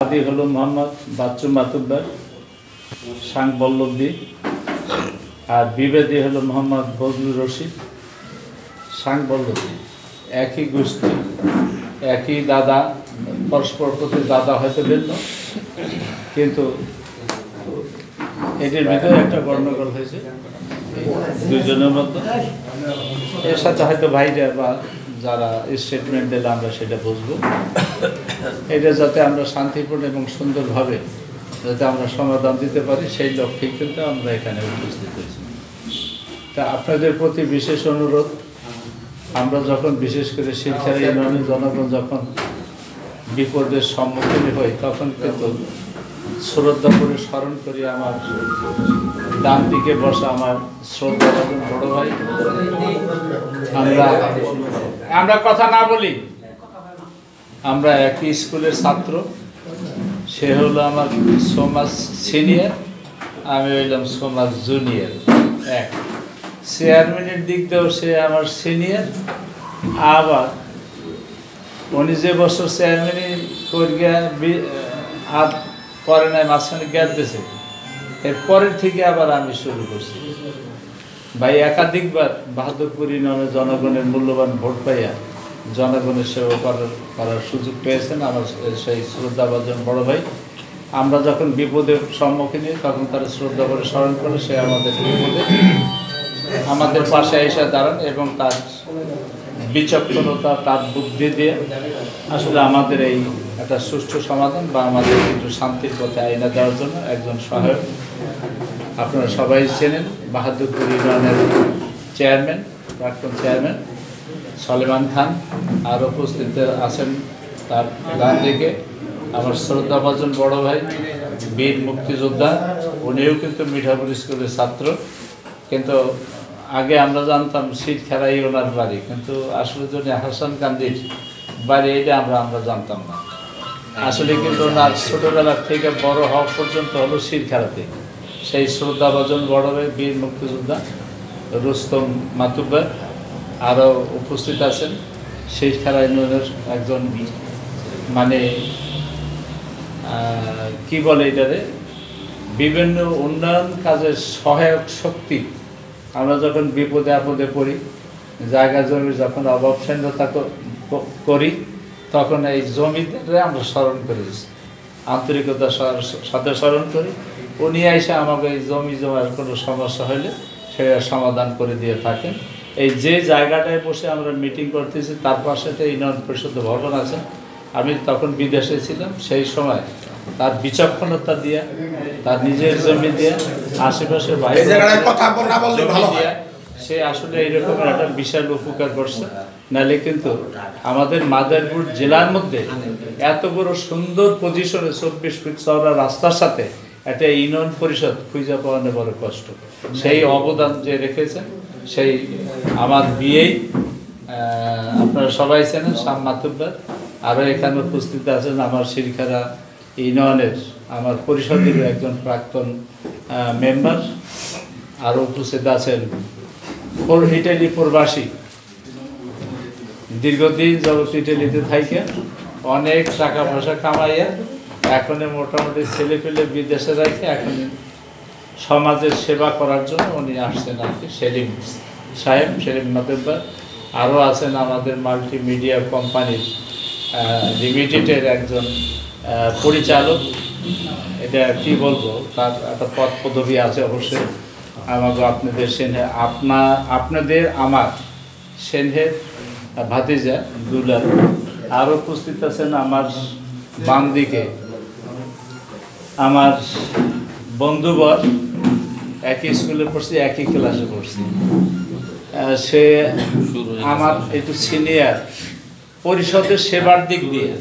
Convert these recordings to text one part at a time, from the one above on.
আদি হলো মোহাম্মদ বাচ্চু মাতুব্বার সাং বল্লভী, আর বিবেদী হলো মোহাম্মদ বজলুর রশিদ সাং বল্লভী। একই গোষ্ঠী, একই দাদা, পরস্পর প্রতি দাদা হয়তো ভিন্ন, কিন্তু এটির ভিতরে একটা গণ্ডগোল হয়েছে দুইজনের মধ্যে। এর সাথে হয়তো ভাইরা বা যারা স্টেটমেন্ট দিলে আমরা সেটা বুঝবো। এটা যাতে আমরা শান্তিপূর্ণ এবং সুন্দরভাবে যাতে আমরা সমাধান দিতে পারি, সেই লক্ষ্যেই কিন্তু আমরা এখানে উপস্থিত হয়েছি। তা আপনাদের প্রতি বিশেষ অনুরোধ, আমরা যখন বিশেষ করে শিক্ষার ইউনিয়নের জনগণ যখন বিপদের সম্মুখীন হই, তখন কিন্তু শ্রদ্ধা করে স্মরণ করি আমার ডান দিকে বসা আমার শ্রদ্ধাভাজন বড় ভাই। আমরা কথা না বলি, আমরা একই স্কুলের ছাত্র। সে হলো আমার সমাজ সিনিয়র, আমি হইলাম সমাজ জুনিয়র। এক চেয়ারম্যানের দিক দিয়েও সে আমার সিনিয়র, আবার উনি যে বছর চেয়ারম্যানই করিয়া আর করে নাই, মাঝখানে গ্যাপ দিয়েছে, এর পরের থেকে আবার আমি শুরু করছি। ভাই একাধিকবার বাহাদুরপুর ইউনিয়নের জনগণের মূল্যবান ভোট পাইয়া জনগণের সেবা করার সুযোগ পেয়েছেন আমার সেই শ্রদ্ধাভাজন বড় ভাই। আমরা যখন বিপদের সম্মুখীন হই, তখন তারা শ্রদ্ধা করে স্মরণ করে সে আমাদের বিপদে আমাদের পাশে এসে দাঁড়ান এবং তার বিচক্ষণতা, তার বুদ্ধি দিয়ে আসলে আমাদের এই একটা সুষ্ঠু সমাধান বা আমাদের একটু শান্তির পথে আইনা দেওয়ার জন্য একজন সহায়ক। আপনারা সবাই চেনেন বাহাদুরপুর ইউনিয়নের চেয়ারম্যান, প্রাক্তন চেয়ারম্যান সলেমান খান। আর উপস্থিত আছেন তার ডান দিকে আমার শ্রদ্ধাভাজন বড় ভাই বীর মুক্তিযোদ্ধা, উনিও কিন্তু মিঠাপুর স্কুলের ছাত্র। কিন্তু আগে আমরা জানতাম শীতখেরাই ওনার বাড়ি, কিন্তু আসলে যদি হাসান কান্দির বাড়ি এটা আমরা জানতাম না। আসলে কিন্তু ওনার ছোটোবেলার থেকে বড় হওয়া পর্যন্ত হলো শীতখেরাতে। সেই শ্রদ্ধাভাজন বড় ভাই বীর মুক্তিযোদ্ধা রুস্তম মাতুব্বার আরও উপস্থিত আছেন। শীতখেরা ইউনিয়নের একজন মানে কি বলে এটারে, বিভিন্ন উন্নয়ন কাজের সহায়ক শক্তি। আমরা যখন বিপদে আপদে পড়ি, জায়গা জমির যখন অভাবশূন্যতা করি, তখন এই জমিদারে আমরা স্মরণ করি, আন্তরিকতার সাথে স্মরণ করি। উনি এসে আমাকে এই জমি জমার কোনো সমস্যা হলে সেটা সমাধান করে দিয়ে থাকেন। এই যে জায়গাটায় বসে আমরা মিটিং করতেছি, তার পাশে একটা ইউনিয়ন পরিষদ ভবন আছে। আমি তখন বিদেশে ছিলাম, সেই সময় তার বিচক্ষণতা দিয়ে, তার নিজের জমি দিয়ে, আশেপাশের বাইরে সে আসলে এইরকমের একটা বিশাল উপকার করছে। নাহলে কিন্তু আমাদের মাদারীপুর জেলার মধ্যে এত বড় সুন্দর পজিশনে 24 ফিট চওড়া রাস্তার সাথে একটা ইউনিয়ন পরিষদ খুঁজে পাওয়ানো বড় কষ্ট। সেই অবদান যে রেখেছেন, সেই আমার বিয়েই আপনারা সবাই চেনেন শাম মাতুব্বার। আরও এখানে উপস্থিত আছেন আমার শিরখারা ইউনিয়নের আমার পরিষদের একজন প্রাক্তন মেম্বার। আরও উপস্থিত আছেন ইটালি প্রবাসী, দীর্ঘদিন জগৎ ইটালিতে থাইকে অনেক টাকা পয়সা কামাইয়া এখন মোটামুটি ছেলে পেলে বিদেশে রাখে এখন সমাজের সেবা করার জন্য উনি আসছেন আর কি। সেলিম সাহেব, সেলিম মাতুব্বার। আরও আছেন আমাদের মাল্টিমিডিয়া কোম্পানির লিমিটেডের একজন পরিচালক। এটা কি বলবো, তার একটা পদ পদবি আছে অবশ্যই। আমাকে আপনাদের আপনাদের আমার সেনহের ভাতিজা দুলাল। আরও উপস্থিত আছেন আমার বাম দিকে আমার বন্ধুবর, একই স্কুলে পড়ছি, একই ক্লাসে পড়ছি। সে আমার একটু সিনিয়র পরিষদের সেবার দিক দিয়ে।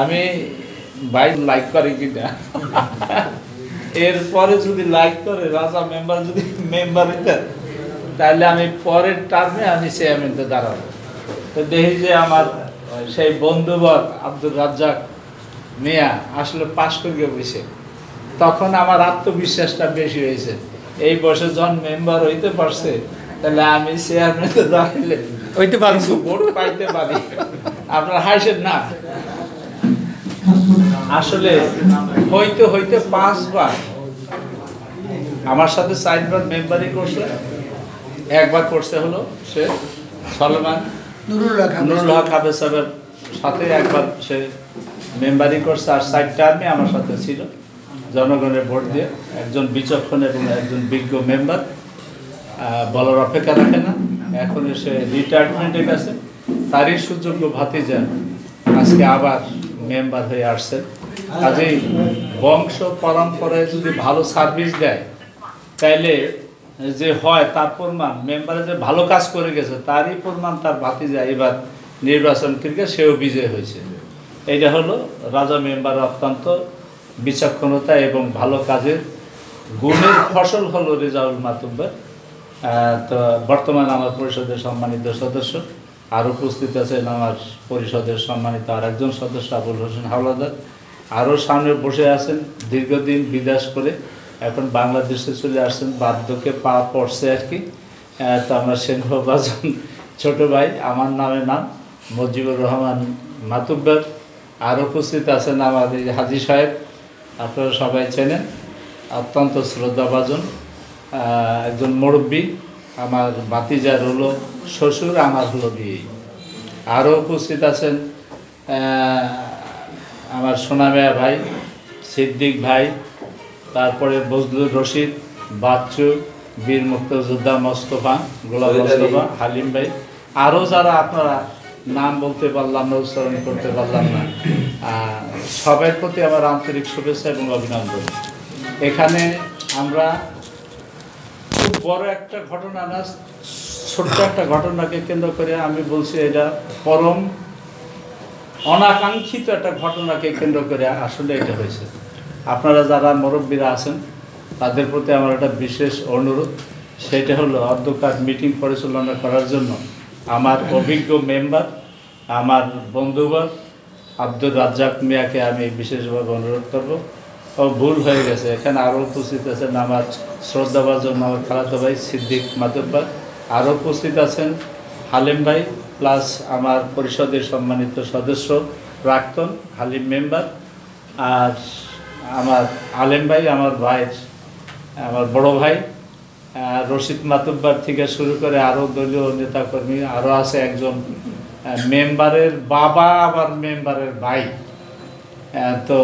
আমি ভাই লাইক করে কিনা, এরপরে যদি লাইক করে রাজা মেম্বার যদি মেম্বার হইতেন, তাহলে আমি পরের টার্মে আমি চেয়ারম্যানতে দাঁড়াবো। তো দেখি যে আমার সেই বন্ধুবর আব্দুর রাজ্জাক মিয়া আসলে পাশ করিয়ে বসে, তখন আমার আত্মবিশ্বাসটা বেশি হয়েছে। এই বয়সে যখন মেম্বার হইতে পারছে, তাহলে আমি চেয়ারম্যানতে দাঁড়াইলে হইতে পারবো, ভোট পাইতে পারি। আপনার হাসেন না, আসলে হইতে হইতে 5 বার আমার সাথে 4 বার মেম্বারই করছে। একবার করছে হলো সে সলমান নুরুল হক হাফেজ সাহেবের সাথে, একবার সে মেম্বারই করছে। আর 4 টার্মে আমার সাথে ছিল জনগণের ভোট দিয়ে। একজন বিচক্ষণ এবং একজন বিজ্ঞ মেম্বার, বলার অপেক্ষা রাখে না। এখন সে রিটায়ারমেন্টে গেছে। তারই সুযোগ্য ভাতিজা আজকে আবার মেম্বার হয়ে আসছে। কাজেই বংশ পরম্পরায় যদি ভালো সার্ভিস দেয় তাইলে যে হয় তার প্রমাণ, মেম্বারে যে ভালো কাজ করে গেছে তারই প্রমাণ তার ভাতিজা এবার নির্বাচন করে সেও বিজয় হয়েছে। এইটা হলো রাজা মেম্বার অত্যন্ত বিচক্ষণতা এবং ভালো কাজের গুণের ফসল হলো রেজাউল মাতুব্বর। তো বর্তমানে আমার পরিষদের সম্মানিত সদস্য, আর উপস্থিত আছেন আমার পরিষদের সম্মানিত আরেকজন সদস্য আবুল হোসেন হাওলাদার। আরও সামনে বসে আছেন দীর্ঘদিন বিদেশ করে এখন বাংলাদেশে চলে আসছেন, বার্ধক্যে পা পড়ছে আর কি। তো আমার সেনবাজন ছোট ভাই, আমার নামে নাম মুজিবুর রহমান মাতুব্বর। আর উপস্থিত আছেন আমার এই হাজী সাহেব, আপনারা সবাই চেনেন, অত্যন্ত শ্রদ্ধাভাজন একজন মুরব্বী। আমার ভাতিজার হলো শ্বশুর, আমার হলো বিয়ে। আরও উপস্থিত আছেন আমার সোনামিয়া ভাই, সিদ্দিক ভাই, তারপরে বজলুর রশিদ, বাচ্চু, বীর মুক্তিযোদ্ধা মোস্তফা, গোলাম মোস্তফা, হালিম ভাই, আরও যারা আপনারা নাম বলতে পারলাম না, উচ্চারণ করতে পারলাম না, সবার প্রতি আমার আন্তরিক শুভেচ্ছা এবং অভিনন্দন। এখানে আমরা খুব বড় একটা ঘটনা না, ছোট্ট একটা ঘটনাকে কেন্দ্র করে আমি বলছি এটা পরম অনাকাঙ্ক্ষিত একটা ঘটনাকে কেন্দ্র করে আসলে এটা হয়েছে। আপনারা যারা মুরব্বীরা আছেন তাদের প্রতি আমার একটা বিশেষ অনুরোধ, সেটা হলো অধ্যকার মিটিং পরিচালনা করার জন্য আমার অভিজ্ঞ মেম্বার, আমার বন্ধুবর আব্দুর রাজ্জাক মিয়াকে আমি বিশেষভাবে অনুরোধ করব। ও ভুল হয়ে গেছে, এখানে আরও উপস্থিত আছেন আমার শ্রদ্ধাভাজন আমার খালাতো ভাই সিদ্দিক মাতুব্বর, আরও উপস্থিত আছেন হালিম ভাই, প্লাস আমার পরিষদের সম্মানিত সদস্য প্রাক্তন হালিম মেম্বার, আর আমার আলেম ভাই, আমার ভাইয়ের আমার বড় ভাই রশিদ মাতুব্বর থেকে শুরু করে আরও দলীয় নেতাকর্মী, আরও আছে একজন মেম্বারের বাবা, আবার মেম্বারের ভাই, তো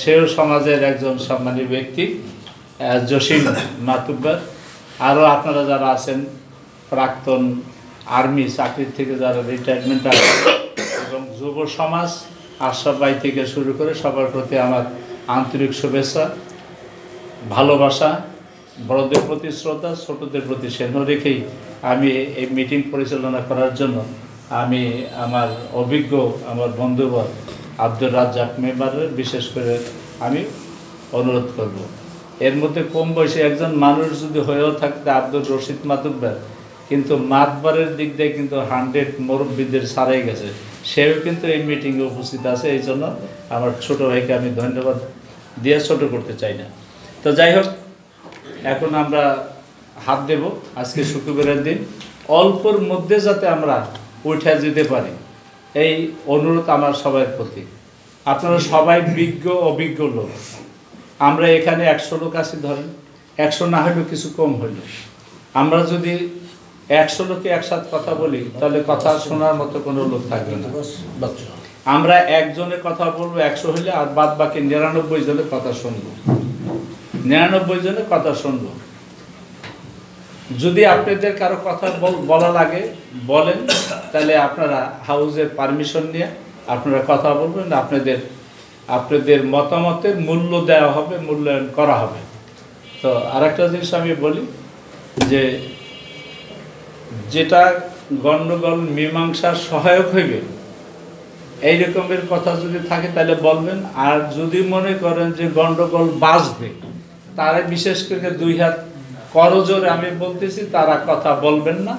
সেও সমাজের একজন সম্মানী ব্যক্তি জসিম মাতুব্বর। আরও আপনারা যারা আছেন প্রাক্তন আর্মি চাকরির থেকে যারা রিটায়ারমেন্ট আছে, এবং যুব সমাজ আশরাফ ভাই থেকে শুরু করে সবার প্রতি আমার আন্তরিক শুভেচ্ছা, ভালোবাসা, বড়দের প্রতি শ্রদ্ধা, ছোটদের প্রতি স্নেহ রেখেই আমি এই মিটিং পরিচালনা করার জন্য আমি আমার অভিজ্ঞ আমার বন্ধুবর আব্দুর রাজ্জাক মেম্বারের বিশেষ করে আমি অনুরোধ করব। এর মধ্যে কম বয়সী একজন মানুষ যদি হয়েও থাকতে আব্দুর রশিদ মাতুব্বর, কিন্তু মাতবারের দিক দিয়ে কিন্তু 100 মুরব্বীদের ছাড়াই গেছে, সেও কিন্তু এই মিটিংয়ে উপস্থিত আছে। এই জন্য আমার ছোট ভাইকে আমি ধন্যবাদ দিয়ে ছোট করতে চাই না। তো যাই হোক, এখন আমরা হাত দেব। আজকে শুক্রবারের দিন, অল্পর মধ্যে যাতে আমরা উঠে যেতে পারি এই অনুরোধ আমার সবার প্রতি। আপনারা সবাই বিজ্ঞ অভিজ্ঞ লোক, আমরা এখানে 100 লোক আছি ধরেন, 100 না হলেও কিছু কম হইল। আমরা যদি 100 লোকে একসাথে কথা বলি তাহলে কথা শোনার মতো কোনো লোক থাকবে না। আমরা একজনের কথা বলবো 100 হইলে, আর বাদ বাকি 99 জনের কথা শুনবো, 99 জনের কথা শুনবো। যদি আপনাদের কারো কথা বলা লাগে বলেন, তাহলে আপনারা হাউসের পারমিশন নিয়ে আপনারা কথা বলবেন, আপনাদের মতামতের মূল্য দেওয়া হবে, মূল্যায়ন করা হবে। তো আরেকটা জিনিস আমি বলি যে যেটা গণ্ডগোল মীমাংসার সহায়ক হইবে এই রকমের কথা যদি থাকে তাহলে বলবেন। আর যদি মনে করেন যে গণ্ডগোল বাঁচবে, তারা বিশেষ করে 2 হাত করজোরে আমি বলতেছি, তারা কথা বলবেন না।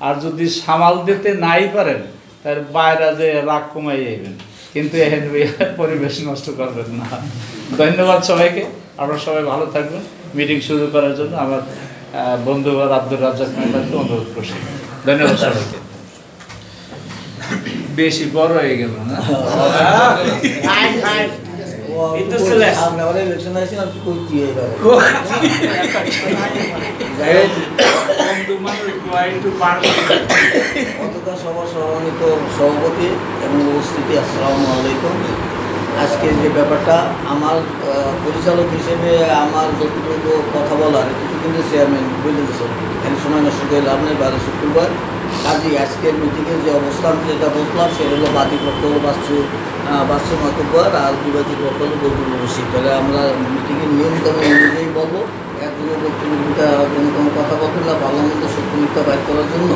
আর যদি সামাল দিতে নাই পারেন তার বাইরে যে রাগ কমাই যাবেন, কিন্তু এখানে পরিবেশ নষ্ট করবেন না। ধন্যবাদ সবাইকে, আপনারা সবাই ভালো থাকবেন। মিটিং শুরু করার জন্য আমার বন্ধুবার আব্দুর রাজ্জাক মেম্বারকে অনুরোধ করছি। ধন্যবাদ সবাইকে। বেশি বড় হয়ে গেল না। সামনে আবার ইলেকশন আছে না কই কি এবারে অতটা সবার সম্মানিত সভাপতি এবং উপস্থিতি আসসালামু আলাইকুম। আজকে যে ব্যাপারটা আমার পরিচালক হিসেবে আমার যতটুকু কথা বলার এটুকু কিন্তু চেয়ারম্যান বলে দিয়েছেন, এখানে সময় নষ্ট করে লাভ নেই। 12 শুক্রবার কাজী আজকের মিটিংয়ের যে অবস্থান যেটা বললাম সেটা হলো বাদী পক্ষ হলো বাচ্চু মাতব্বর আর বিবাদী পক্ষ হলো বদরুল রশিদ। তাহলে আমরা মিটিংয়ের নিয়মকানুন অনুযায়ী বলবো, একজনের বক্তব্যটা কোনো কথা বলবেন না, ভালো মন্দ সত্য মিথ্যা বাইর করার জন্য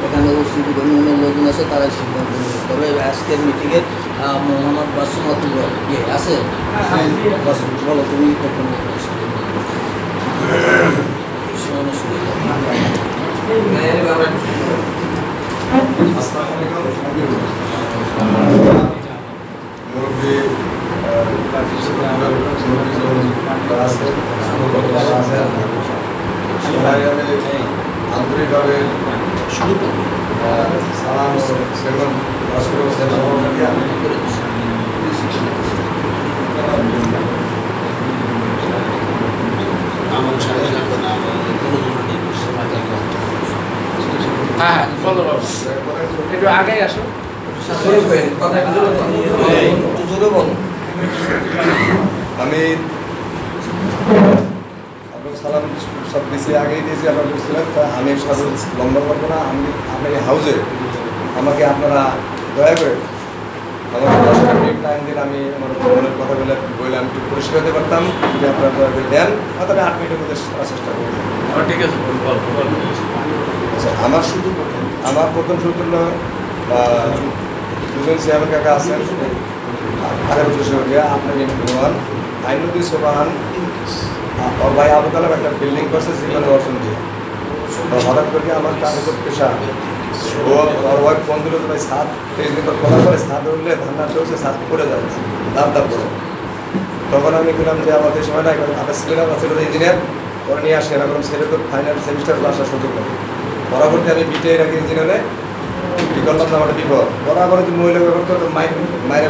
এখানে উপস্থিতি অন্য লোকজন আছে তারাই সিদ্ধান্ত নেবে। তবে আজকের মিটিংয়ের মোহাম্মদ বাচ্চু মাতব্বর আছে, বলো তুমি কখন আন্তরিকভাবে সালাম সেগুন হ্যাঁ বলো একটু আগে আসো। আমি আপনার সালাম সব দিয়েছি, আগেই দিয়েছি, আপনার বুঝছিলেন। তা আমি সব লম্বা করবো না। আমি আপনার এই হাউসে আমাকে আপনারা দয়া করে আমাকে 10টা মিনিট টাইম দিন, আমি আমার মনের কথা বলে আমি একটু পরিষ্কার হতে পারতাম। যদি আপনারা দয়া করে দেন হয়তো আমি 8 মিনিটের মধ্যে করার চেষ্টা করবো। ঠিক আছে, আচ্ছা, আমার প্রথম সূত্র হলো দুজন চেয়ারম্যান কাকা আছেন, 18 বছর হয়ে আপনার ইমান আইনুদ্দিন সোবাহান ওর ভাই আবু তালেব একটা বিল্ডিং করছে জীবনে অর্জন দিয়ে। হঠাৎ করে আমার কাগজের পেশা ওর ওয়াইফ ফোন দিল, ভাই ছাদ 23 দিন পর কথা করে ছাদ উঠলে ধান্না চলছে, ছাদ পড়ে যায়, দাম পড়ে। তখন আমি বললাম যে আমাদের সময় না আপনার ছেলেরা ছিল ইঞ্জিনিয়ার, ওরা নিয়ে আসে, এরকম ছেলে তো ফাইনাল সেমিস্টার আসার সুযোগ নেই। পরবর্তী আমি বিটে রাখি ইঞ্জিনিয়ারে কী করলাম না, আমার বিপদ বরাবর যদি মহিলা ব্যবহার করতো মাইরে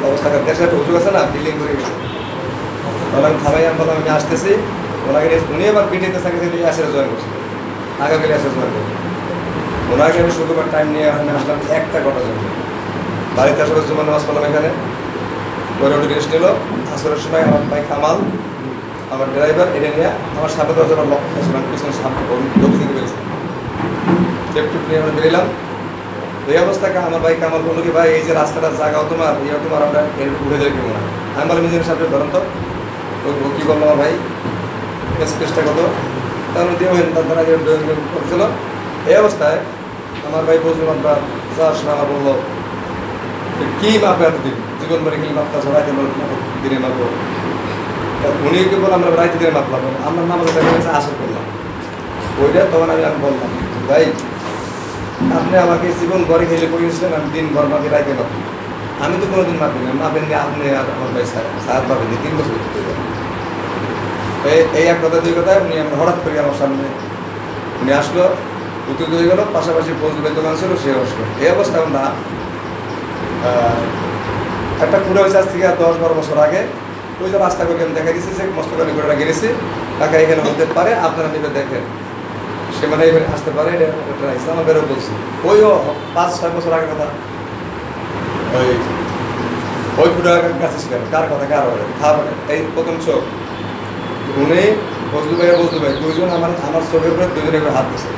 অবস্থা দেশের একটা উঁচু আছে না, বিল্ডিং করে গেছে। তখন আমি থামাই, আমি বললাম আমি আসতেছি, ওনাকে উনি এবার বিটেতে থাকে অ্যাসেস জয়েন করছে, আগামী অ্যাসেস জয়েন করছে। ওনাকে আমি শুক্রবার টাইম নিয়ে আমি আসলাম একটা ঘটার জন্য। বাড়িতে আসলে জুমার নামাজ পড়লাম এখানে, পরে ওটি রেস্ট নিল। আসরের সময় আমার ভাই কামাল আমার ড্রাইভার এটা নিয়ে আমার সামনে 10 জন লক্ষ্য করছিলাম, পিছনে সামনে দক্ষিণ দিকে বেরিয়েছিলাম, টেপটুপ নিয়ে আমরা বেরিলাম। এই অবস্থাকে আমার ভাই কামাল বললো কি ভাই এই যে রাস্তাটার জায়গাও তোমার তোমার আমরা উঠে যাই কেমন। আমি বললাম নিজের সাথে ধরুন তো কী করলো আমার ভাই স্পেসটা কত তার দিয়ে তারা করছিল। এই অবস্থায় আমার ভাই বলছিল আমরা যাওয়ার সময় আমার বললো কী মাপে এতদিন জীবন বাড়ি খেলে মাপটা রাইতে দিনে মাপবো। উনি কি বললাম আমরা রাইতে দিনে মাপলাম, আমরা নামাজ দেখা গেছে আসর করলাম ওইটা। তখন আমি বললাম ভাই আপনি আমাকে জীবন ঘরে খেলে পড়িয়েছিলেন, আমি দিন ঘর মাপি রাইতে মাপি, আমি তো কোনোদিন মাপি না, মাপেন নি আপনি আর আমার ভাই সাত পাবেন 3 বছর। এই এক কথা 2 কথায় উনি আমরা হঠাৎ করে আমার সামনে উনি আসলো, উত্তর হয়ে গেল, পাশাপাশি ফজলুলের দোকান ছিল সে আসলো। এই অবস্থায় আমরা একটা পুরো হয়েছে আজ থেকে 10-12 বছর আগে ওই যে রাস্তা করে আমি দেখা দিচ্ছি যে মস্তকানি করে গেছি টাকা এখানে হতে পারে, আপনারা নিবে দেখেন সে মানে এখানে আসতে পারে, এটা আমার বেরো বলছি। ওইও 5-6 বছর আগের কথা, ওই পুরো কাছে ছিলেন কার কথা কার হবে এই প্রথম চোখ উনি বজলু ভাই 2জন আমার চোখের উপরে 2জনের করে হাত দিচ্ছে।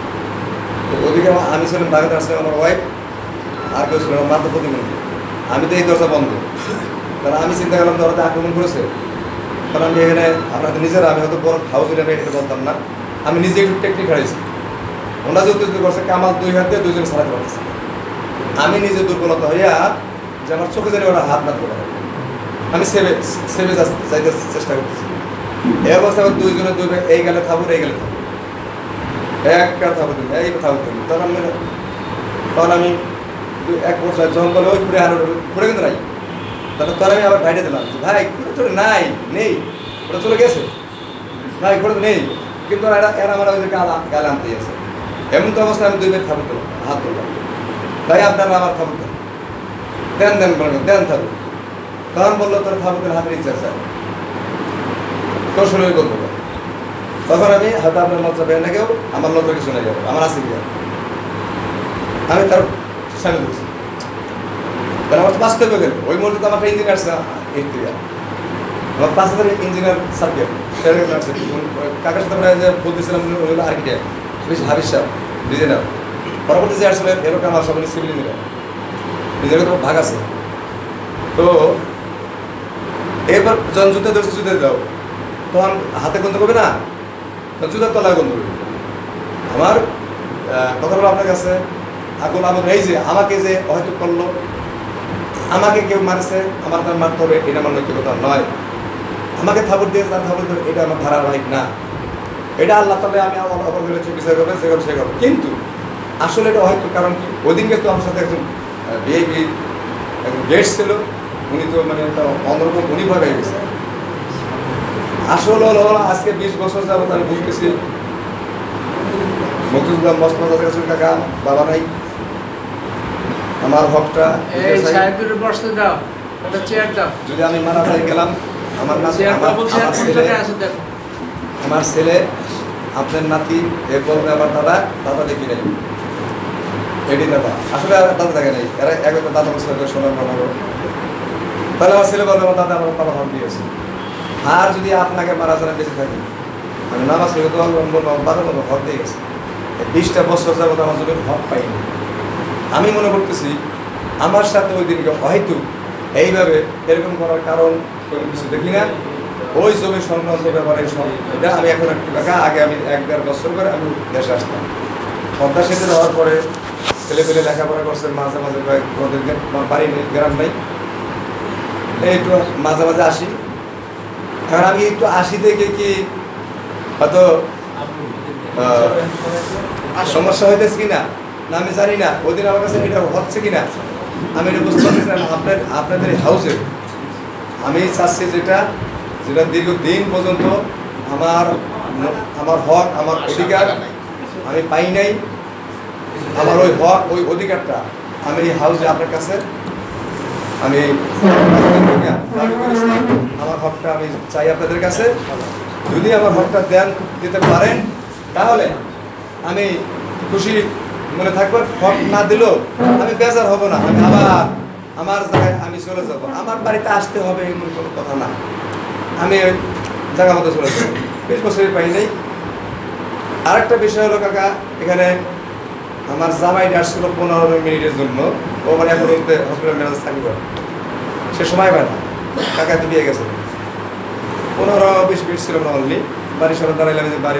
তো ওদিকে আমি ছিলাম বাগাতে আসলাম, আমার ওয়াইফ আর কেউ ছিল মাত্র প্রতিমন্ত্রী। আমি তো এই দরজা বন্ধ, কারণ আমি চিন্তা করলাম ওরা আক্রমণ করেছে। কারণ আমি এখানে আপনাদের নিজেরা আমি হয়তো বড় হাউস আমি এখানে বলতাম না, আমি নিজে একটু টেকনিক হারাইছি। ওনারা যে উত্তেজিত করছে কামাল 2 হাত দিয়ে 2জন ছাড়াতে পারতেছে। আমি নিজে দুর্বলতা হইয়া যে আমার চোখে জানি ওরা হাত না করে আমি সেভে যাইতে চেষ্টা করতেছি। এই অবস্থায় 2জনে 2 ভাই এই গেলে থাকুন এই গেলে থাকুন একটা থাকুন এই থাকুন। তখন আমি 1 বছর যখন বলে ওই ঘুরে আরো ঘুরে কিন্তু নাই, তাহলে আমি আবার বাইরে দিলাম ভাই ঘুরে তো নাই নেই, ওটা চলে গেছে ভাই ঘুরে নেই, কিন্তু এরা আমার ওই গালে আনতে গেছে। এমন তো অবস্থায় আমি 2 ভাই থাকুন দিলাম, হাত ধরলাম ভাই আপনারা আমার থাকুন দেন দেন দেন থাকুন। তখন বললো তোর থাবুকের হাতের ইচ্ছা চাই, তোর শরীর বলবো। তখন আমি হয়তো আপনার লজ্জা পেয়ে না কেউ, আমার লজ্জা কিছু না যাবো, আমার আছে গিয়া আমি তার সামনে বলছি। তাহলে আমার তো বাস্তবে গেল ওই মুহূর্তে তো আমার একটা ইঞ্জিনিয়ার আমার 5,000 ইঞ্জিনিয়ার সাবজেক্ট কাকার সাথে আমরা যে বলতেছিলাম হলো আর্কিটেক্ট হাবিজ সাহেব ডিজাইনার। পরবর্তী যে আসলে এরকম আমার সবাই সিভিল ইঞ্জিনিয়ার নিজের তো ভাগ আছে। তো এরপর যখন জুতা ধরছে জুতা দাও তখন হাতে গন্ধ করবে না, তখন জুতার তলায় গন্ধ করবে। আমার কথা বলো আপনার কাছে আগুন আগুন এই যে আমাকে যে হয়তো করলো, আমাকে কেউ মারছে, আমার তার মারতে হবে এটা আমার নৈতিকতা নয়। আমাকে থাবর দিয়ে তার থাবর দিয়ে এটা আমার ধারাবাহিক না, এটা আল্লাহ তাহলে আমি অপরাধ বিচার করবে সে করবে সে করবে। কিন্তু আসলে এটা হয়তো কারণ কি ওই দিনকে তো আমার সাথে একজন বিআইপি একজন গেস্ট ছিল, উনি তো মানে একটা অন্যরকম উনি ভয় পেয়ে গেছে। আসলে হলো আজকে 20 বছর যাবত আমি বুঝতেছি মকসুদুল্লাহ মস্তফা কাছে কাকা বাবা নাই, আমার হকটা যদি আমি মারা যাই গেলাম আমার ছেলে আপনার নাতি এ বলবে আমার দাদা দাদা দেখি নাই এটি দাদা আসলে দাদা দেখে নেই, এরা একবার দাদা বছর সোনার মনে করো, তাহলে আমার ছেলে বলবে আমার দাদা আমার বাবা হক দিয়েছে। আর যদি আপনাকে মারা যারা বেঁচে থাকি আমি নামাজ পড়ে তো বলবো বাবা বলবো হক দিয়ে গেছে। 20টা বছর যাবত আমার জন্য হক পাইনি। আমি মনে করতেছি আমার সাথে ওই দিনকে হয়তো এইভাবে এরকম করার কারণ কিছু দেখি না। ওই জমি সংক্রান্ত ব্যাপারে এটা আমি এখন একটু টাকা আগে আমি 1-1.5 বছর করে আমি দেশে আসতাম। পদ্মা সেতু দেওয়ার পরে ছেলে পেলে লেখাপড়া করছে, মাঝে মাঝে ওদের বাড়ি নেই গ্রাম নেই, একটু মাঝে মাঝে আসি। কারণ আমি একটু আসি দেখে কি হয়তো সমস্যা হইতেছে কিনা না আমি জানি না, ওই দিন আমার কাছে এটা হচ্ছে কিনা আমি এটা বুঝতে পারছিলাম। আপনাদের হাউসে আমি চাচ্ছি যেটা যেটা দীর্ঘদিন পর্যন্ত আমার হক আমার অধিকার আমি পাই নাই, আমার ওই হক ওই অধিকারটা আমি এই হাউসে আপনার কাছে আমি আমার হকটা আমি চাই আপনাদের কাছে। যদি আমার হকটা দিতে পারেন তাহলে আমি খুশি মনে থাকবো। হক না দিলেও আমি বেজার হব না, আমি আবার আমার জায়গায় আমি চলে যাব। আমার বাড়িতে আসতে হবে এমন কোনো কথা না, আমি ওই জায়গা মতো চলে যাবো। 20 বছরই পাই নাই। আরেকটা বিষয় হলো কাকা, এখানে আমার জামাই আসছিল 15 মিনিটের জন্য, ও মানে এখন হসপিটাল ম্যানেজ থাকবে, সে সময় পায় না। কাকা তো বিয়ে গেছে 15-20 মিনিট ছিল না অনলি, বাড়ির সবাই দাঁড়াইলাম যে বাড়ি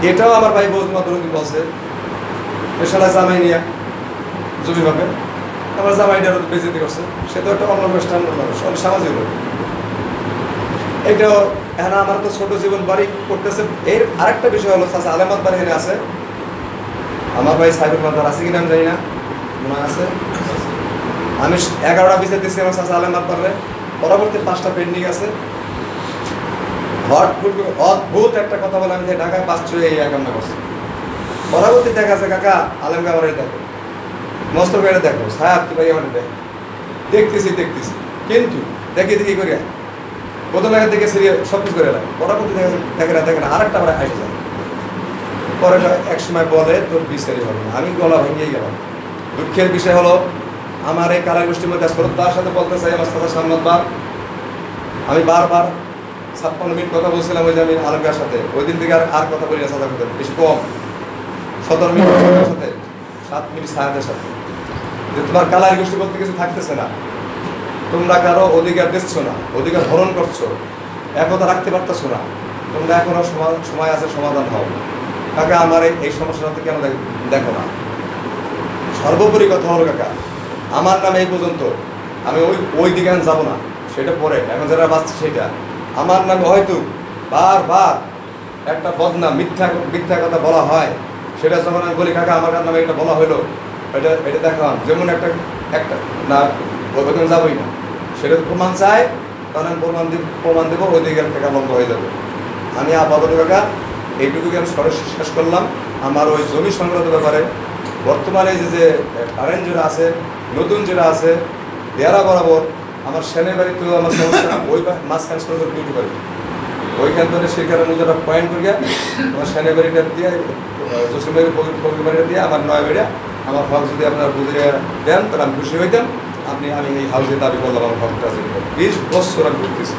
এটাও আমার ভাই বৌদ্ধ মাত্র বলছে সালা জামাই নিয়ে জমি ভাবে আমার জামাইটারও বেজেতি করছে, সে তো একটা অন্য অনুষ্ঠান মানুষ সামাজিক লোক। এটাও এখন আমার তো ছোট জীবন বাড়ি করতেছে। এর আরেকটা বিষয় হলো চাচা আলেমাত বাড়ি এখানে আছে, আমার ভাই সাইবুল মাদার আছে কিনা আমি জানি না, মনে আছে। আমি 11টা বিচার দিচ্ছি আমার চাচা আলেমাত বাড়লে, পরবর্তী 5টা পেন্ডিং আছে। অদ্ভুত একটা কথা বলে আমি ঢাকায় 5 এই একান্না করছি। পরবর্তী দেখা আছে কাকা আলেম গাওয়ারে দেখো, মস্তক গাড়ি দেখো, সাহেব ভাই আমার দেখো, দেখতেছি কিন্তু দেখি করি প্রথম জায়গা থেকে সিরিয়াল সব কিছু করে লাগে, পরবর্তী দেখে না আরেকটা আমরা আসে যায়। পরে এক সময় বলে তোর বিচারই হবে না, আমি গলা ভেঙেই গেলাম। দুঃখের বিষয় হলো আমার এই কালার গোষ্ঠীর মধ্যে শ্রদ্ধার সাথে বলতে চাই আমার সাথে সামনাথবার আমি বারবার 56 মিনিট কথা বলছিলাম ওই যে আমি আলমগার সাথে, ওই দিন থেকে আর কথা বলি না, সাদা কথা বেশি কম 17 মিনিট সাথে 7 মিনিট সাহায্যের সাথে, যে তোমার কালার গোষ্ঠী বলতে কিছু থাকতেছে না, তোমরা কারো অধিকার দিচ্ছ না, অধিকার হরণ করছো, একতা রাখতে পারতেছো না, তোমরা এখনো সময় আছে সমাধান হও। কাকা আমার এই সমস্যাটা কেন দেখো না। সর্বোপরি কথা হলো কাকা আমার নামে এই পর্যন্ত আমি ওই দিকে যাবো না, সেটা পরে এখন যারা বাঁচছে সেটা আমার নামে হয়তো বারবার একটা বদনাম মিথ্যা কথা বলা হয়, সেটা যখন আমি বলি কাকা আমার নামে এটা বলা হলো, এটা দেখালাম যেমন একটা না ওইখানে যাবোই না, সেটা প্রমাণ চাই, কারণ আমি প্রমাণ দেবো ওই দিকে টাকা বন্ধ হয়ে যাবে। আমি আপাতত কাকা এইটুকুকে আমি শেষ করলাম। আমার ওই জমি সংক্রান্ত ব্যাপারে বর্তমানে যে কারেন্ট যেটা আছে নতুন যেটা আছে দেয়ারা বরাবর আমার সেনের বাড়িতেও আমার সমস্যা ওই মাঝখান সরকার ডিউটি করে ওইখান ধরে সেখানে নিজেরা পয়েন্ট করিয়া আমার সেনের বাড়িটা দিয়ে জসিমের পকের বাড়িটা দিয়ে আমার নয় বেড়া আমার হক যদি আপনারা বুঝে দেন তাহলে আমি খুশি হইতাম আমি এই হাউসে দাবি করলাম আমার হকটা আছে 20 বছর আমি ঘুরতেছি।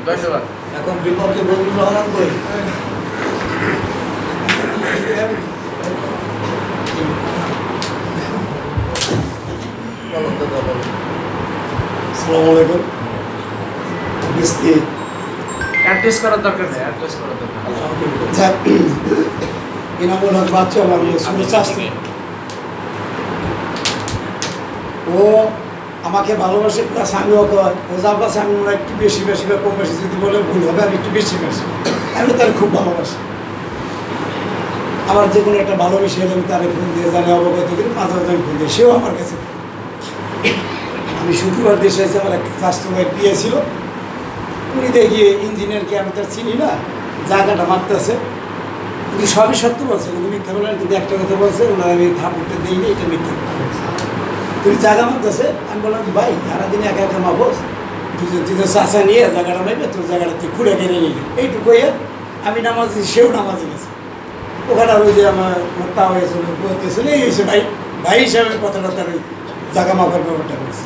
ধন্যবাদ। এখন বিপক্ষে বদরুল রহমান কই আসসালামু আলাইকুম। অ্যাড্রেস করার দরকার নেই, অ্যাড্রেস করার দরকার নেই। ইনামুল হক বাচ্চা আমার শুনেছে আসছে ও আমাকে ভালোবাসে প্লাস আমি ওকে ও যা পাশে আমি ওরা একটু বেশি বেশি বা কম বেশি যদি বলে ভুল হবে আমি একটু বেশি বেশি আমি তার খুব ভালোবাসি। আমার যে কোনো একটা ভালোবেসে হলে আমি তারে ফোন দিয়ে জানি অবগত করি মাঝে মাঝে আমি ফোন দিই সেও আমার কাছে। আমি শুক্রবার দেশে এসে আমার একটা কাস্টমার বিয়ে ছিল উনি দেখিয়ে ইঞ্জিনিয়ারকে আমি তার চিনি না জায়গাটা মারতেছে কিন্তু সবই সত্য বলছে কিন্তু মিথ্যা বলেন কিন্তু একটা কথা বলছে ওনার আমি থাপুরটা দিইনি এটা মিথ্যা কথা বলছে তুমি জায়গা মারতেছে আমি বললাম যে ভাই সারাদিন একা একা মাপোস তুই তো চাষা নিয়ে জায়গাটা মাইবে তোর জায়গাটা তুই খুঁড়ে কেড়ে নিলি এইটুকু আমি নামাজি সেও নামাজি গেছে ওখানে ওই যে আমার তা হয়েছিল বলতেছিল এই হয়েছে ভাই ভাই হিসাবে কথাটা তার ওই জায়গা মাপার ব্যাপারটা করছে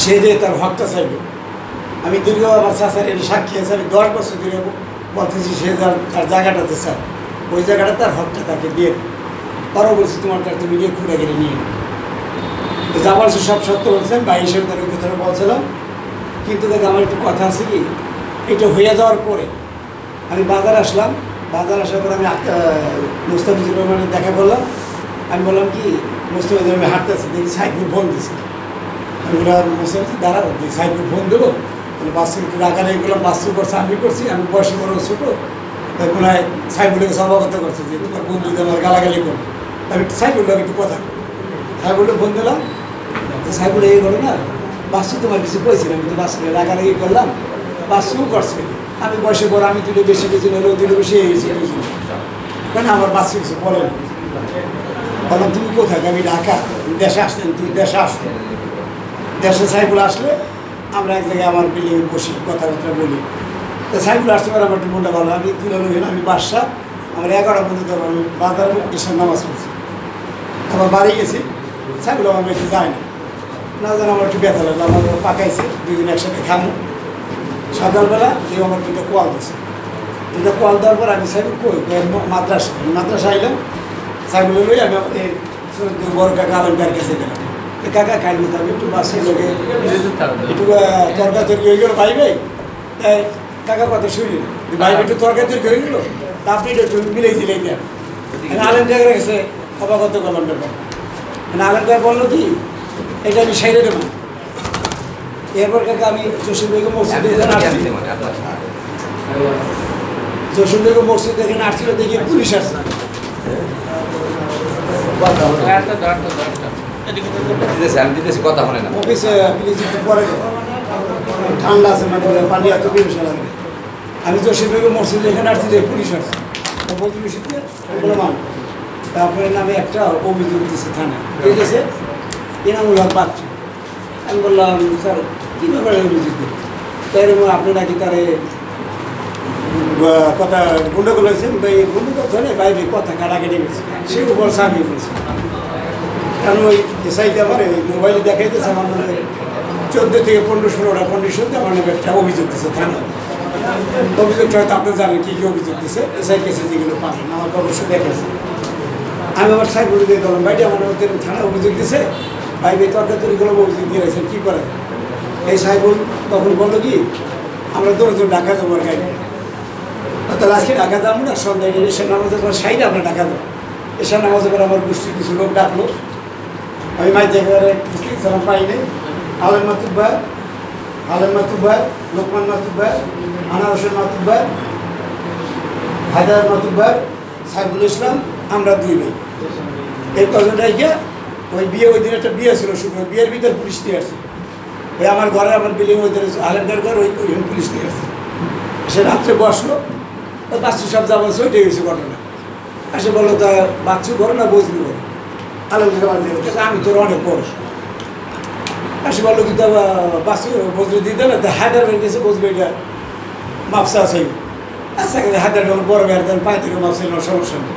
সে যে তার হকটা চাইবে আমি দীর্ঘ আমার চাষার এর সাক্ষী আছে আমি 10 বছর ধরে বলতেছি সে তার জায়গাটাতে স্যার ওই জায়গাটা তার হকটা তাকে দিয়ে তারও বলছি তোমার তার তুমি গিয়ে খুঁড়ে গেলে নিয়ে নাও যা বলছে সব সত্য বলছেন ভাই হিসেবে তার ওই কথাটা বলছিলাম কিন্তু দেখ আমার একটু কথা আছে কি এটা হয়ে যাওয়ার পরে আমি বাজার আসলাম বাজার আসার পরে আমি মুস্তাফিজুর রহমানের দেখা করলাম আমি বললাম কি মুস্তাফিজুর আমি হাঁটতেছি দেখি সাইকেল ফোন দিছি আমি বললাম মুস্তাফিজুর দাঁড়াবো দেখি সাইকেল ফোন দেবো মানে বাসে একটু রাখা নেই গেলাম বাসে করছে আমি করছি আমি বয়সে বড় ছোটো তাই মনে হয় সাইকেলটাকে সভাগত করছে যে তোমার বন্ধুদের আমার গালাগালি করবে আমি সাইকেলটাকে একটু কথা সাইকেলটা ফোন দিলাম সাইকেল এই করো না বাসু তোমার কিছু কইছিল আমি তো বাসকে রাগারাগি করলাম বাসুও করছে আমি বয়সে বড় আমি দুটো বেশি বেশি হলেও দুটো বেশি হয়ে গেছি দুজন কেন আমার বাচ্চা কিছু বলে না বললাম তুমি কোথায় আমি ঢাকা দেশে আসতেন তুই দেশে আসতেন দেশে সাইকেল আসলে আমরা এক জায়গায় আমার বিলে বসি কথাবার্তা বলি তো সাইকেল আসতে পারে আমার একটু মনটা ভালো আমি তুলে লোক আমি বাসা আমার 11টা পর্যন্ত আমি বাজার এসে নামাজ পড়ছি আবার বাড়ি গেছি সাইকেল আমার একটু যায় না জানো আমার একটু ব্যথা লাগলো আমার পাকাইছে দুজন একসাথে খামো সকালবেলা কেউ আমার দুটো কোয়াল দিছে দুটো কোয়াল দেওয়ার পর আমি সাইকেল কই মাদ্রাসা আইলাম সাইকেল লই আমি আমাদের বড় কাকা আলমদার কাছে গেলাম কাকা খাইল আমি একটু বাসে লোকে একটু তরকারি হয়ে গেলো ভাই ভাই তাই কাকার কথা শুনি ভাই একটু তরকারি হয়ে গেলো তা আপনি একটু মিলেই দিলেন আলম জায়গায় গেছে অবাগত করলাম ব্যাপার মানে আলমদার বললো কি এটা আমি সাইডে দেবো এরপর কাকা আমি জসিম বেগম মসজিদে জসিম বেগম মসজিদে এখানে আসছিল দেখি পুলিশ আসছে কথা হয় না অফিসে পুলিশ একটু পরে ঠান্ডা আছে মানে পানি এত বেশি লাগে আমি জসিম বেগম মসজিদে এখানে আসছি যে পুলিশ আসছে বললাম তারপরে নামে একটা অভিযোগ দিচ্ছে থানায় কে গেছে এনামুল হক পাচ্ছি আমি বললাম স্যার কী ব্যাপারে অভিযোগ দিই তাই আপনি নাকি তারে কথা গুন্ডগোল হয়েছেন ভাই গুন্ডগোল ধরে বাইরে কথা কাটাকাটি গেছে সেও বলছে আমি বলছি কারণ ওই এসআইতে আমার মোবাইলে দেখাইতেছে আমার মানে 14 থেকে 15-16টা কন্ডিশনতে আমার নামে একটা অভিযোগ দিচ্ছে থানায় অভিযোগটা হয়তো আপনি জানেন কী কী অভিযোগ দিচ্ছে এসআই কেসে যেগুলো পাবেন আমাকে অবশ্যই দেখেছে আমি আমার সাইকেল দিয়ে দিলাম বাইরে আমার ওদের থানায় অভিযোগ দিছে বাইরে তরকারিগুলো অভিযোগ দিয়ে রয়েছেন কী করে এই সাইকেল তখন বললো কি আমরা দৌড়ে ঢাকা যাবো আর গাড়ি তাহলে আজকে ঢাকা যাবো না সন্ধ্যায় এসে নামাজের পর সাইডে আমরা ঢাকা যাবো এসে নামাজের পর আমার গোষ্ঠীর কিছু লোক ডাকলো আমি মাইতে একেবারে সালাম পাই নাই আলেম মাতুব ভাই লোকমান মাতুব ভাই আনার হোসেন মাতুব ভাই হায়দার মাতুব ভাই সাইফুল ইসলাম আমরা 2 ভাই এই কজনটাই গিয়ে ওই বিয়ে ওই দিন একটা বিয়ে ছিল শুক্র বিয়ের ভিতরে পুলিশ নিয়ে আসছে ওই আমার ঘরে আমার বিল্ডিং ওই আলেমদার ঘর ওই পুলিশ নিয়ে আসছে সে রাত্রে বসলো ওই বাচ্চু সব যা বলছে ওইটাই হয়েছে ঘটনা এসে বললো তা বাচ্চু করো না বসবি করো আলমদার আমি তোর অনেক বড় আসি বললো কিন্তু বাসু বজরে দিতে না তো হায়দ্রাবাদ গেছে বজবে এটা মাপসা আছে আচ্ছা হায়দ্রাবাদ বড় মেয়ের দেন পায়ে থেকে মাপসা সমস্যা নেই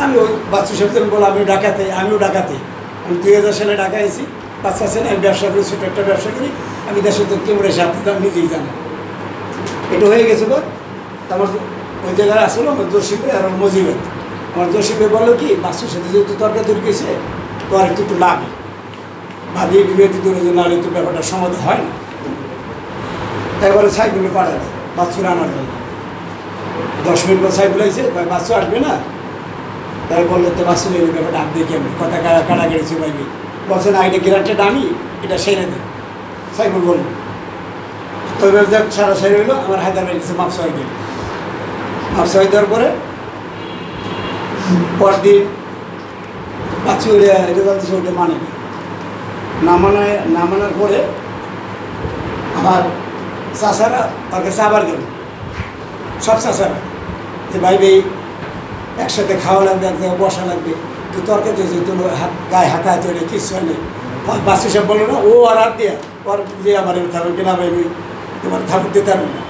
আমি ওই বাচ্চু সাহেব বলো আমিও ডাকাতে আমি 2000 সালে ঢাকা এসেছি বাচ্চা ছেলে আমি ব্যবসা করি ছোটো একটা ব্যবসা করি আমি দেশে তো কেমন এসে আপনি তো নিজেই জানেন এটা হয়ে গেছে বল আমার ওই জায়গায় আসলো আমার জসিবে আর মজিবে আমার জসিবে বললো কি বাচ্চুর সাথে যেহেতু তর্কা তৈরি গেছে তো আর একটু লাগে ভাবিয়ে বিবেচিত ধরে যে নাহলে তো ব্যাপারটা সমাধান হয় না তারপরে সাইকেলে পাঠালো বাচ্চুর আনার জন্য 10 মিনিট পর সাইকেল আইছে বাচ্চু আসবে না তাই বললো তো বাচ্চু নেই ব্যাপারটা আপনি কেমন কথা কাটা গেছে ভাইবি বলছেন আইডি গ্রান্টেড আমি এটা সেরে দেন সাইকেল বললো তো সারা সেরে হইলো আমার হায়দ্রাবাদ গেছে মাপসা হয়ে গেল মাপসা হয়ে দেওয়ার পরে পরদিন বাচ্চু রেজাল্ট দিচ্ছে ওইটা মানে না মানার পরে আমার চাষারা তার কাছে আবার গেল সব চাষারা যে ভাই ভাই একসাথে খাওয়া লাগবে এক জায়গায় বসা লাগবে তো তরকারি তুমি গায়ে হাতে হাতে ওটা কিছু হয়নি বাচ্চু সব বললো না ও আর হাত দিয়া ওর যে আমার থাকুক কিনা ভাই তোমার ঠাকুর দিতে পারবে না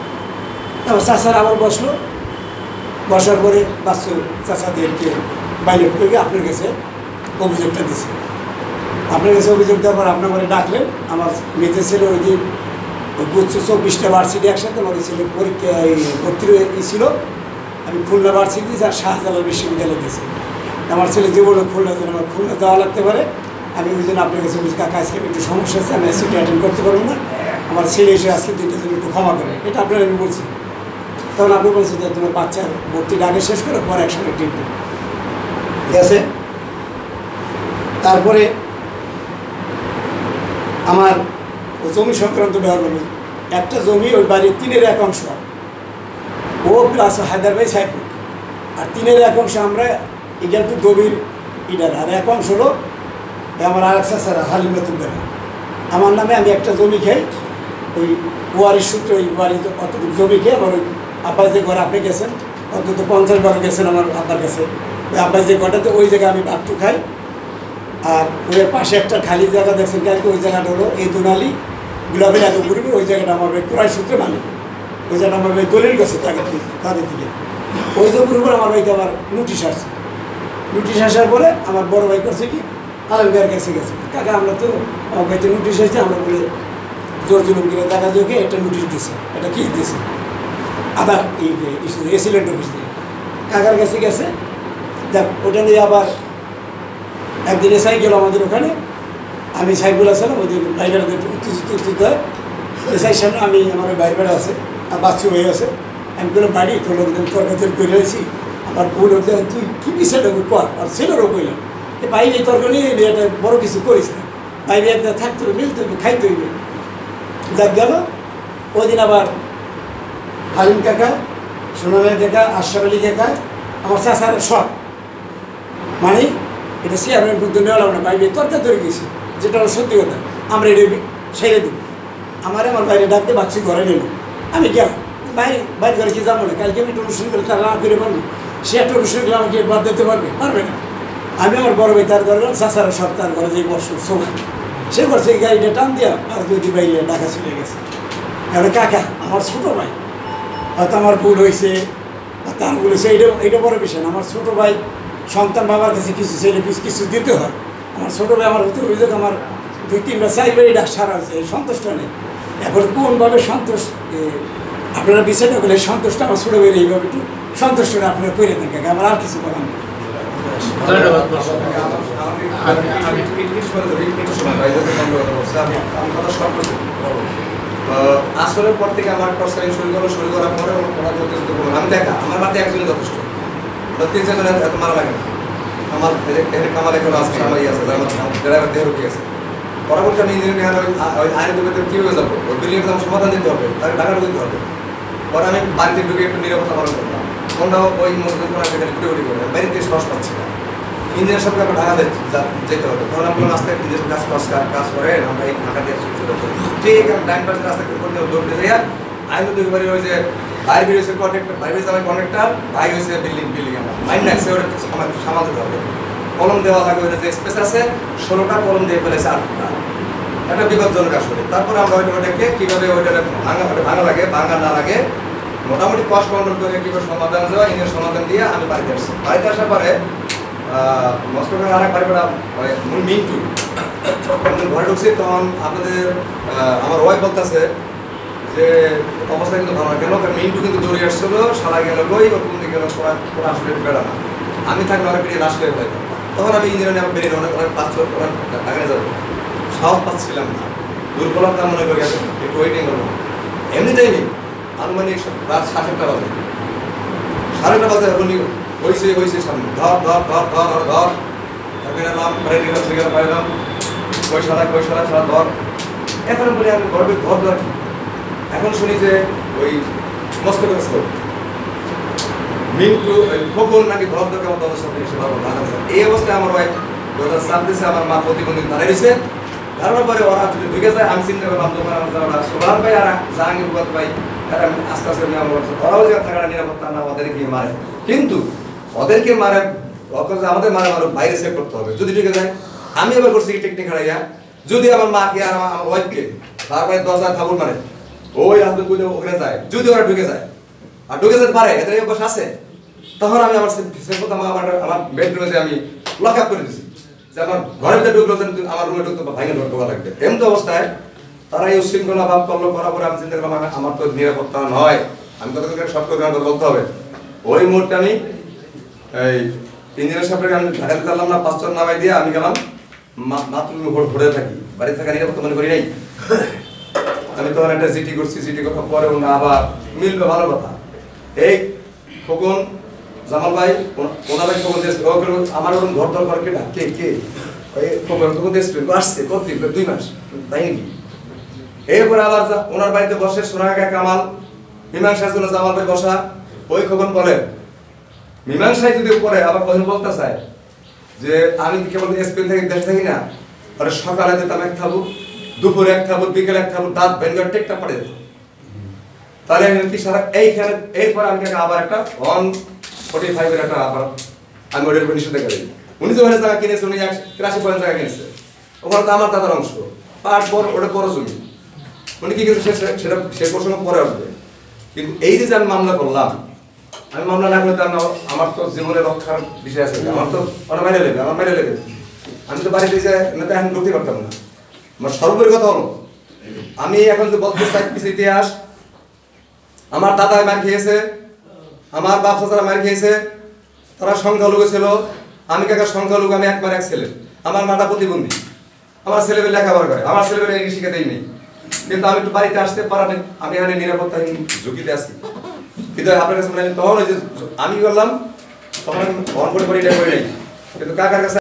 তারপর চাষারা আবার বসলো বসার পরে বাচ্চু চাষাদেরকে বাইরে করে আপনার কাছে অভিযোগটা দিছে আপনার কাছে অভিযোগ দেওয়ার পর আপনার করে ডাকলেন আমার মেয়েদের ছেলে ওই দিন 24টা ভার্সিটি একসাথে আমার ছেলে পরীক্ষা ভর্তি ছিল আমি খুলনা ভার্সিটি দিয়েছি আর শাহজালাল বিশ্ববিদ্যালয় দিয়েছি আমার ছেলে যে বললো খুলনা যেন আমার খুলনা যাওয়া লাগতে পারে আমি ওই জন্য আপনার কাছে বলছি কাকা আজকে একটু সমস্যা আছে আমি এসিটি অ্যাটেন্ড করতে পারবো না আমার ছেলে এসে আজকে দিনটার জন্য একটু ক্ষমা করে এটা আপনার আমি বলছি তখন আপনি বলছেন যে তোমার বাচ্চার ভর্তিটা আগে শেষ করে পরে একসঙ্গে ট্রিট দেবে ঠিক আছে তারপরে আমার জমি সংক্রান্ত ব্যবহার করবে একটা জমি ওই বাড়ির 3/1 অংশ ও প্লাস হায়দ্রাবাদ সাইকেল আর 3/1 অংশ আমরা এগুলো তো গভীর ইডার আর 1 অংশ হলো আমার আর একটা স্যার হালিম নতুনদার আমার নামে আমি একটা জমি খাই ওই ওয়ারির সূত্রে ওই বাড়িতে অতটুকু জমি খেয়ে আমার ওই আব্বাস যে ঘরে আপনি গেছেন অন্তত 50 বার গেছেন আমার আব্বার কাছে ওই আব্বাস যে ঘরটাতে ওই জায়গায় আমি ভাতটু খাই আর ওই পাশে একটা খালি জায়গা দেখছেন কালকে ওই জায়গাটা হলো এই দুনালি গুলাবের আগে ঘুরবে ওই জায়গাটা আমার ভাই ক্রয় সূত্রে মানে ওই জায়গাটা আমার ভাই দলিল গেছে তাদের দিকে ওই জমির উপর আমার ভাইকে আবার নোটিশ আসছে নোটিশ আসার পরে আমার বড় ভাই করছে কি আলম ভাইয়ের কাছে গেছে কাকা আমরা তো আমার ভাইতে নোটিশ এসেছে আমরা বলে জোর জুলুম কিনে টাকা যোগে একটা নোটিশ দিছে এটা কি দিছে আবার এসিলেন্ট অফিস দিয়ে কাকার কাছে গেছে দেখ ওটা নিয়ে আবার একদিন এসআই গেল আমাদের ওখানে আমি সাইফুল আসলাম ওদের ভাইবেড়া উত্তেজিত হয় এসআই সামনে আমি আমার ভাই বেড়া আছে আর বাচ্চু হয়ে আছে আমি বললাম বাড়ি তোর লোকজন তর্কাতর করে রয়েছি আমার ভুল হতে তুই কী বিষয়টা কর আর ছেলেরও কইলাম এই বাইরে তর্ক নিয়ে এটা বড় কিছু করিস না বাইরে একটা থাকতে হবে মিলতে হবে খাইতে হইবে যাক গেল ওই দিন আবার হালিম কাকা সোনামের কাকা আশরাফ আলী কাকা আমার চাষারের সব মানে এটা চেয়ারম্যান বুদ্ধ নেওয়া লাগবে না বাইরে তর্কা তৈরি গেছি যেটা সত্যি কথা আমরা এটা ছেড়ে দিব আমার বাইরে ডাকতে বাচ্চি ঘরে নিল আমি গেলাম বাইরে ঘরে কি যাবো না কালকে আমি একটা অনুষ্ঠান করে তারা না করে পারবো সে একটা অনুষ্ঠান করে আমাকে বাদ দিতে পারবে না আমি আমার বড় ভাই তার ঘরে গেলাম চাষারা সব তার ঘরে যে বর্ষ সময় সে করছে গাড়িটা টান দিয়া আর যদি বাইরে ডাকা চলে গেছে এবার কাকা আমার ছোটো ভাই হয়তো আমার ভুল হয়েছে বা তার ভুল হয়েছে এইটা বড় বিষয় না আমার ছোটো ভাই সন্তান বাবার কাছে কিছু ছেলে কিছু দিতে হয় আমার ছোটো ভাই আমার হতে অভিযোগ আমার 2-3 বার 4 বারই ডাক সারা হয়েছে এই সন্তুষ্ট নেই এখন কোনভাবে সন্তোষ আপনারা বিষয়টা বলে সন্তুষ্ট আমার ছোটো ভাই এইভাবে একটু সন্তুষ্ট আপনারা করে দেন কাকা আমার আর কিছু বলার নেই আসরের পর থেকে আমার কর্সারিং শুরু করার পরে আমি দেখা আমার মাঠে একজনই যথেষ্ট 3 জন এত মারা লাগে না আমার কামাল এখন আছে আমার আছে আমার ড্রাইভার দেহ রুখে আছে পরবর্তী আমি ইঞ্জিনিয়ার ওই আইনের দুর্নীতি কীভাবে যাবো ওই বিল্ডিং সমাধান দিতে হবে তাকে টাকা দিতে হবে পরে আমি বাড়িতে ঢুকে একটু নিরাপত্তা পালন করলাম কোনটাও ওই মসজিদ করে ঘুরে করে বাড়িতে সাহস পাচ্ছি না ইঞ্জিনিয়ার সবকে আমরা ঢাকা যেতে হবে তখন আমি বললাম রাস্তায় নিজের কাজ করে আমরা এই ঢাকা দিয়ে শুরু করি ঠিক আমি টাইম পাস রাস্তা করতে দৌড়তে যাই আইন দুই বাড়ি ওই যে ভাই বেরিয়েছে কন্ট্রাক্টর ভাই বেরিয়েছে আমার কন্ট্রাক্টর ভাই হয়েছে বিল্ডিং আমার মাইন্ড রাখছে ওটা সামাল দিতে হবে কলম দেওয়া লাগে ওটা যে স্পেস আছে 16টা কলম দিয়ে ফেলেছে 8টা একটা বিপজ্জনক আসলে। তারপরে আমরা ওইটাকে কীভাবে ওইটা ভাঙা লাগে ভাঙা না লাগে মোটামুটি কষ্ট কন্ট্রোল করে কীভাবে সমাধান দেওয়া ইঞ্জিনের সমাধান দিয়ে আমি বাড়িতে আসছি। বাড়িতে আসার পরে মস্কোর আর এক বাড়িটা মূল মিন্টু ঘরে ঢুকছি, তখন আপনাদের আমার ওয়াইফ বলতেছে যে অবস্থা কিন্তু ভালো গেল, মিন্টু কিন্তু দৌড়ে আসছিল, সারা গেল কই ওর কোন দিকে গেল পড়া আসলে বেড়া না, আমি থাকলে অনেক বেরিয়ে লাশ করে ফেলাইতাম। তখন আমি ইঞ্জিনিয়ার আমার বেরিয়ে অনেক 5 বছর টাকা যাবো সাহস পাচ্ছিলাম না, দুর্বলতা মনে করি একটু ওয়েটিং করবো। এমনিতেই নেই আনুমানিক রাত 7:30 বাজে, 7:30 বাজে উনি হয়েছে সামনে ধর ধর ধর ধর ধর ধর নাম পাইলাম কৈশালা ছাড়া ধর। এখন বলি আমি গর্বে ধর ধর, এখন শুনি যে ওই মস্ত মিন্টু খোকন নাকি ধর ধর কেমন তাদের সাথে এসে ভালো না। এই অবস্থায় আমার ওয়াইফ দরজা চাপ দিয়েছে, আমার মা প্রতিবন্ধী দাঁড়িয়ে রয়েছে। ধারণার পরে ওরা যদি ঢুকে যায় আমি চিন্তা করলাম দোকান আমার সোলার ভাই আর জাহাঙ্গীর বুবাত ভাই তারা আস্তে আস্তে নিয়ম করছে, ওরাও যে থাকাটা নিরাপত্তা না ওদেরকে মারে, কিন্তু ওদেরকে মারে আমাদের মারে মারো বাইরে সেভ করতে হবে। যদি ঢুকে যায় আমি এবার করছি টেকনিক হারাইয়া, যদি আমার মাকে আর আমার ওয়াইফকে তারপরে দরজা থাবুর মারে ওই হাতে বুঝে ওখানে যায়, যদি ওরা ঢুকে যায় আর ঢুকে যেতে পারে এদের অভ্যাস আছে, তখন আমি আমার আমার বেডরুমে আমি লক আপ করে দিচ্ছি যে আমার ঘরের ভিতরে ঢুকলো আমার রুমে ঢুকতে ভাঙে ঢোকা লাগবে। এমন অবস্থায় তারা এই উশৃঙ্খলা ভাব করলো, করার পরে আমি চিন্তা করলাম আমার তো নিরাপত্তা নয়, আমি কত সব করে আমাকে বলতে হবে। ওই মুহূর্তে আমি এই ইঞ্জিনিয়ার সাহেবকে আমি ঢাকা দিতে পারলাম না, 5 জন নামাই দিয়ে আমি গেলাম মাত্র ঘুরে থাকি, বাড়ি থাকা নিরাপত্তা মনে করি নাই। আমি তখন একটা জিটি করছি, জিটি করার পরে না আবার মিলবে ভালো কথা। এই খোকন জামাল ভাই ওনার ভাই খোকন দেশ আমার ওরকম ঘর দর করে কেটা কে কে ওই খোকন দেশ আসছে কতদিন 2 মাস তাই নাকি। এরপরে আবার ওনার বাড়িতে বসে সোনাগা কামাল মীমাংসার জন্য জামাল ভাই বসা, ওই খোকন বলে মীমাংসায় যদি করে আবার কখন বলতে চায় যে আমি কেবল স্পেন থেকে দেশ থাকি না, তাহলে সকালে যেতাম 1 থাবুক, দুপুরে 1 থাবুক, বিকেলে 1 থাবুক, দাঁত ভেঙ্গার টেকটা পড়ে যেত। তাহলে কি সারা এইখানে এরপর আমি আবার একটা 145 এর একটা আবার আমি ওদের উপর নিষেধাজ্ঞা দিই। উনি যে জায়গা কিনেছে উনি 83 জায়গা কিনেছে, ওখানে তো আমার দাদার অংশ পাট বড় ওটা বড় জমি, উনি কি কিছু সেটা সে প্রসঙ্গ পরে আসবে। কিন্তু এই যে আমি মামলা করলাম, আমি মামলা না করলে আমার তো জীবনের রক্ষার বিষয় আছে, আমার তো ওরা মেরে নেবে, আমার মেরে নেবে, আমি তো বাড়িতে যে নেতা এখন ঢুকতে পারতাম না। আমার সর্বোপরি কথা হলো আমি এখন যে বলতে চাই কিছু ইতিহাস, আমার দাদা মার খেয়েছে, আমার বাপ চাচারা মার খেয়েছে, তারা সংখ্যালঘু ছিল, আমি কাকা সংখ্যালঘু, আমি 1 মার 1 ছেলে, আমার মাটা প্রতিবন্ধী, আমার ছেলেমেয়ে লেখাপড়া করে, আমার ছেলেমেয়ে ইংলিশ শিখে দেয়নি, কিন্তু আমি একটু বাড়িতে আসতে পারি, আমি এখানে নিরাপত্তাহীন ঝুঁকিতে আছি। কিন্তু আপনার কাছে তখন ওই যে আমি করলাম তখন অন করে এটা করে নাই, কিন্তু কাকার কাছে